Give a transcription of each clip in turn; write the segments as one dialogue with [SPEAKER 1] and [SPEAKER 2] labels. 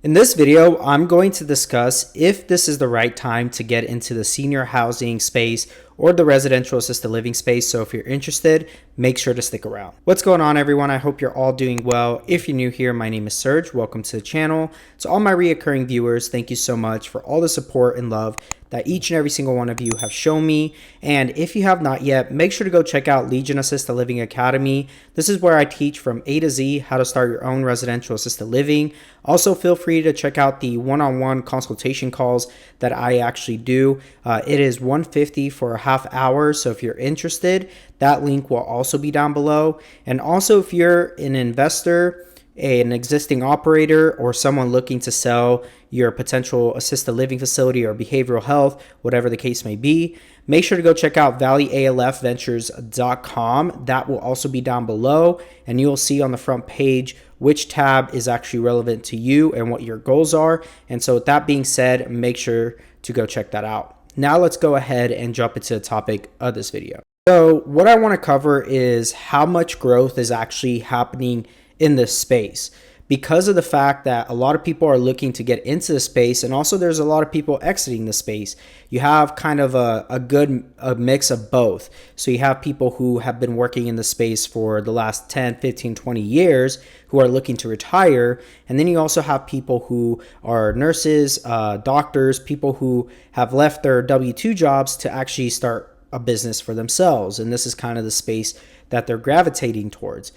[SPEAKER 1] In this video, I'm going to discuss if this is the right time to get into the senior housing space or the residential assisted living space. So if you're interested, make sure to stick around. What's going on, everyone? I hope you're all doing well. If you're new here, my name is Serg. Welcome to the channel. To all my reoccurring viewers, thank you so much for all the support and love that each and every single one of you have shown me. And if you have not yet, make sure to go check out Legion Assisted Living Academy. This is where I teach from A to Z how to start your own residential assisted living. Also, feel free to check out the one-on-one consultation calls that I actually do. It is $150 for a half hour. So if you're interested, that link will also be down below. And also, if you're an investor, an existing operator, or someone looking to sell your potential assisted living facility or behavioral health, whatever the case may be, make sure to go check out valleyalfventures.com. That will also be down below, and you'll see on the front page which tab is actually relevant to you and what your goals are. And so with that being said, make sure to go check that out. Now let's go ahead and jump into the topic of this video. So what I want to cover is how much growth is actually happening in this space, because of the fact that a lot of people are looking to get into the space, and also there's a lot of people exiting the space. You have kind of a good mix of both. So you have people who have been working in the space for the last 10, 15, 20 years who are looking to retire. And then you also have people who are nurses, doctors, people who have left their W-2 jobs to actually start a business for themselves. And this is kind of the space that they're gravitating towards.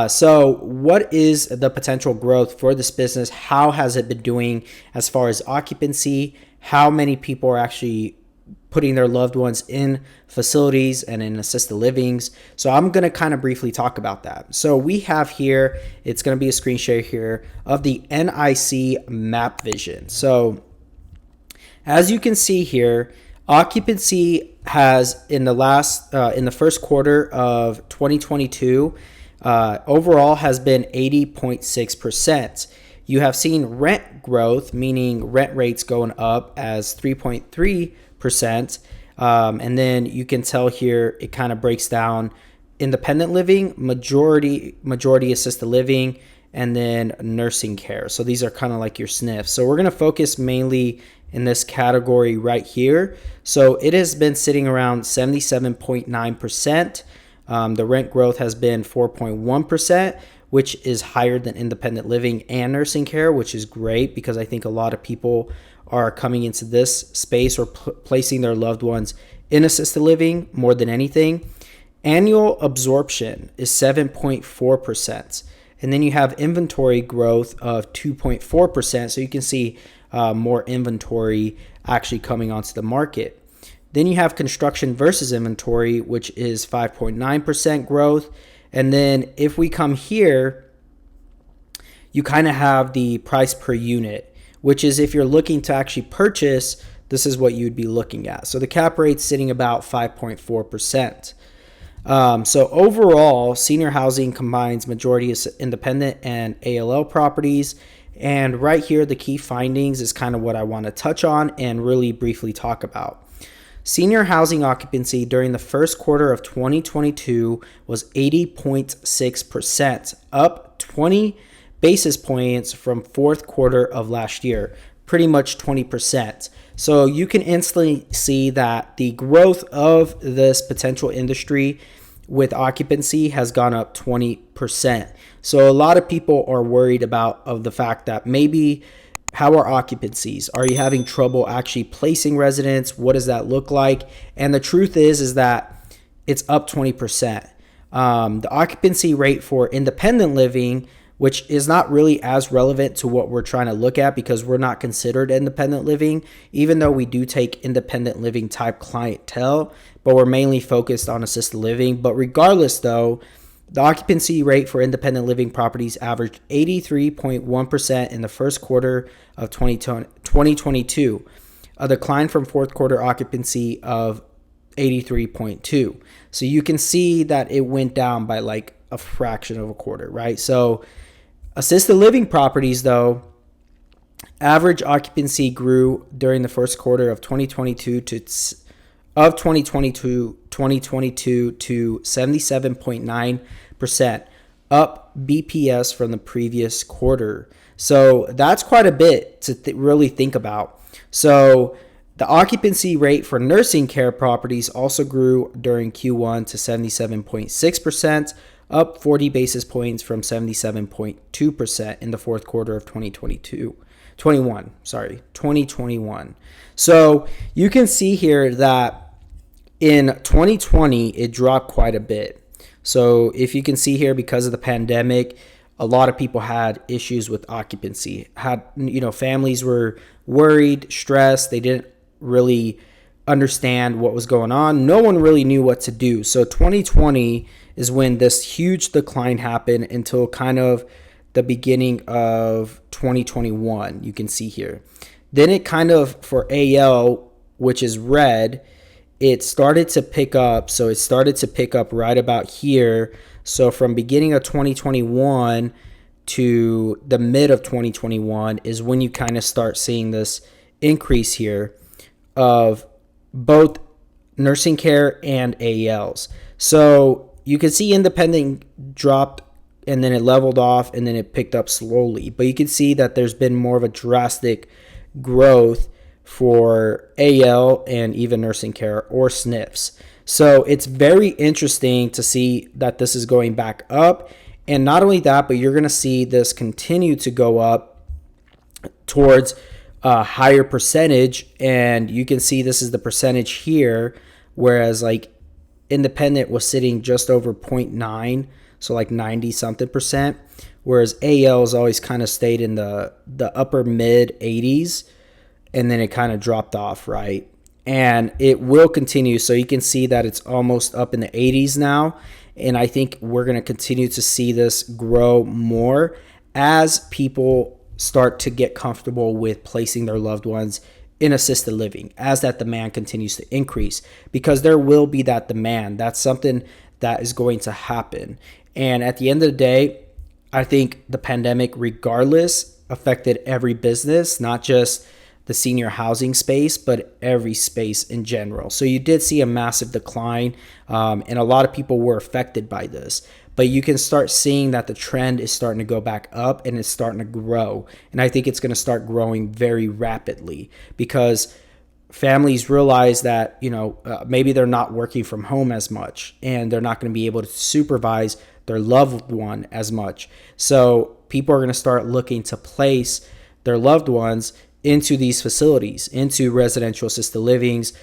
[SPEAKER 1] So what is the potential growth for this business? How has it been doing as far as occupancy? How many people are actually putting their loved ones in facilities and in assisted livings? So I'm going to kind of briefly talk about that. So we have here, it's going to be a screen share here of the NIC map vision. So as you can see here, occupancy has in the first quarter of 2022 overall has been 80.6%. You have seen rent growth, meaning rent rates going up, as 3.3%. And then you can tell here it kind of breaks down independent living, majority assisted living, and then nursing care. So these are kind of like your SNFs. So we're going to focus mainly in this category right here. So it has been sitting around 77.9%. The rent growth has been 4.1%, which is higher than independent living and nursing care, which is great because I think a lot of people are coming into this space or placing their loved ones in assisted living more than anything. Annual absorption is 7.4%. And then you have inventory growth of 2.4%. So you can see more inventory actually coming onto the market. Then you have construction versus inventory, which is 5.9% growth. And then if we come here, you kind of have the price per unit, which is if you're looking to actually purchase, this is what you'd be looking at. So the cap rate's sitting about 5.4%. So overall, senior housing combines majority independent and ALL properties. And right here, the key findings is kind of what I want to touch on and really briefly talk about. Senior housing occupancy during the first quarter of 2022 was 80.6%, up 20 basis points from fourth quarter of last year, pretty much 20%. So you can instantly see that the growth of this potential industry with occupancy has gone up 20%. So a lot of people are worried about the fact that maybe how are occupancies? Are you having trouble actually placing residents? What does that look like? And the truth is that it's up 20%. The occupancy rate for independent living, which is not really as relevant to what we're trying to look at because we're not considered independent living, even though we do take independent living type clientele, but we're mainly focused on assisted living. But regardless though, the occupancy rate for independent living properties averaged 83.1% in the first quarter of 2022, a decline from fourth quarter occupancy of 83.2. So you can see that it went down by like a fraction of a quarter, right? So assisted living properties though, average occupancy grew during the first quarter of 2022 to 77.9%, up BPS from the previous quarter. So that's quite a bit to really think about. So the occupancy rate for nursing care properties also grew during Q1 to 77.6%, up 40 basis points from 77.2% in the fourth quarter of 2021. So you can see here that in 2020, it dropped quite a bit. So if you can see here, because of the pandemic, a lot of people had issues with occupancy. Families were worried, stressed. They didn't really understand what was going on. No one really knew what to do. So 2020 is when this huge decline happened until kind of the beginning of 2021. You can see here. Then it kind of, for AL, which is red, it started to pick up. So it started to pick up right about here. So from beginning of 2021 to the mid of 2021 is when you kind of start seeing this increase here of both nursing care and ALs. So you can see independent dropped and then it leveled off and then it picked up slowly. But you can see that there's been more of a drastic growth for AL and even nursing care or SNFs. So it's very interesting to see that this is going back up. And not only that, but you're going to see this continue to go up towards a higher percentage. And you can see this is the percentage here, whereas like independent was sitting just over 0.9, so like 90 something percent, whereas AL has always kind of stayed in the upper mid 80s, and then it kind of dropped off, right? And it will continue. So you can see that it's almost up in the 80s now. And I think we're going to continue to see this grow more as people start to get comfortable with placing their loved ones in assisted living, as that demand continues to increase, because there will be that demand. That's something that is going to happen. And at the end of the day, I think the pandemic, regardless, affected every business, not just the senior housing space, but every space in general. So you did see a massive decline, and a lot of people were affected by this. But you can start seeing that the trend is starting to go back up and it's starting to grow. And I think it's going to start growing very rapidly because families realize that, maybe they're not working from home as much and they're not going to be able to supervise their loved one as much. So people are going to start looking to place their loved ones into these facilities, into residential assisted livings.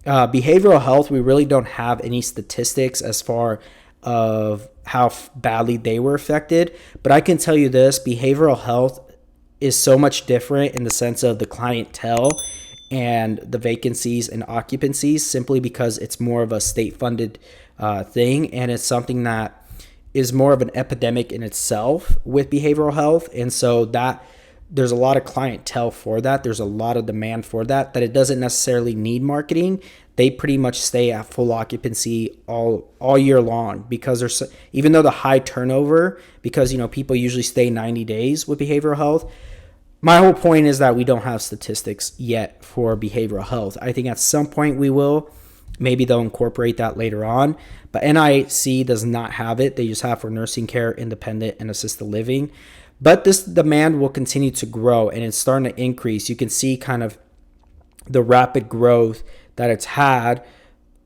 [SPEAKER 1] Behavioral health, we really don't have any statistics as far of how badly they were affected. But I can tell you this, behavioral health is so much different in the sense of the clientele and the vacancies and occupancies, simply because it's more of a state-funded thing, and it's something that is more of an epidemic in itself with behavioral health. And so that there's a lot of clientele for that. There's a lot of demand for that it doesn't necessarily need marketing. They pretty much stay at full occupancy all year long, because there's, even though the high turnover, because people usually stay 90 days with behavioral health. My whole point is that we don't have statistics yet for behavioral health. I think at some point we will. Maybe they'll incorporate that later on. But NIC does not have it. They just have for nursing care, independent, and assisted living. But this demand will continue to grow, and it's starting to increase. You can see kind of the rapid growth that it's had,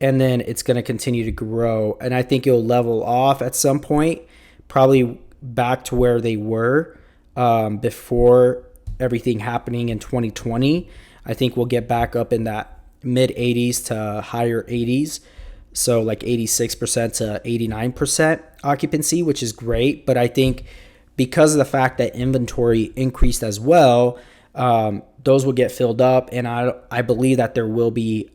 [SPEAKER 1] and then it's going to continue to grow. And I think it'll level off at some point, probably back to where they were before everything happening in 2020. I think we'll get back up in that mid 80s to higher 80s. So like 86% to 89% occupancy, which is great. But I think because of the fact that inventory increased as well, those will get filled up. And I believe that there will be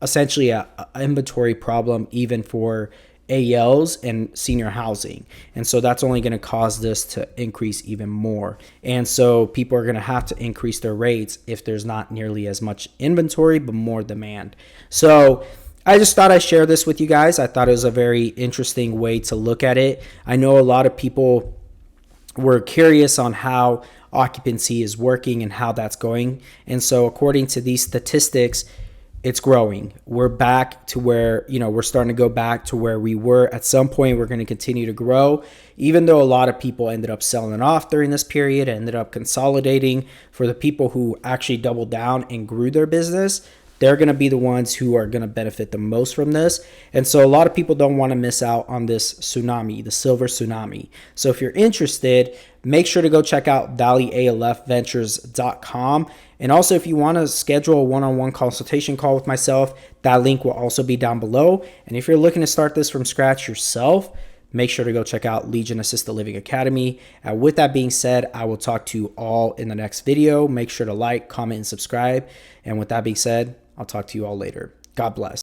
[SPEAKER 1] essentially a inventory problem even for ALs and senior housing. And so that's only going to cause this to increase even more. And so people are going to have to increase their rates if there's not nearly as much inventory, but more demand. So I just thought I'd share this with you guys. I thought it was a very interesting way to look at it. I know a lot of people were curious on how occupancy is working and how that's going. And so according to these statistics, it's growing. We're back to where, we're starting to go back to where we were. At some point, we're going to continue to grow, even though a lot of people ended up selling off during this period, ended up consolidating. For the people who actually doubled down and grew their business, they're going to be the ones who are going to benefit the most from this. And so a lot of people don't want to miss out on this tsunami, the silver tsunami. So if you're interested, make sure to go check out valleyalfventures.com. And also, if you want to schedule a one-on-one consultation call with myself, that link will also be down below. And if you're looking to start this from scratch yourself, make sure to go check out Legion Assisted Living Academy. And with that being said, I will talk to you all in the next video. Make sure to like, comment, and subscribe. And with that being said, I'll talk to you all later. God bless.